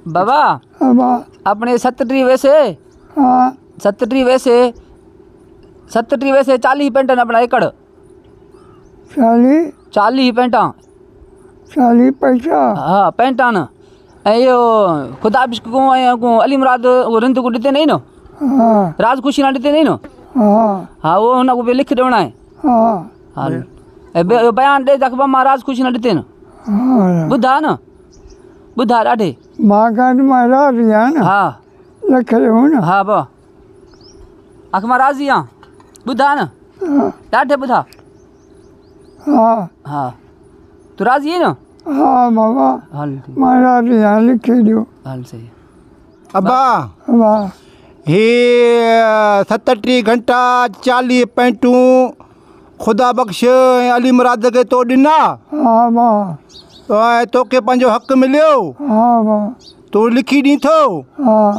बाबा अपने 37 वैसे 37 वैसे 40 पेंटन अपना एकड़ 40 पेंटा 40 पैसा हाँ पेंटान यो खुदा बिस्क को अली मुराद वो रिंद को देते नहीं ना राज खुशी ना देते नहीं ना हाँ वो ना को लिख देना है हाँ बयान दे जख मां राज खुशी ना देते ना बुधा ना बुधा ॾाढे मां का महाराज या ना हाँ लिख रहे हो ना हाँ बा अख मां राजी हां बुधा ना ॾाढे बुधा हाँ तू राजी है ना हाँ बाबा हाल महाराज यहाँ लिखे दो हाल सही अब्बा हे 37 घंटा 40 पेंटू खुदा बख्श अली मुराद के तो दिना हाँ मां तो के पंजो हक मिलियो हाँ मां तो लिखी दी थो हाँ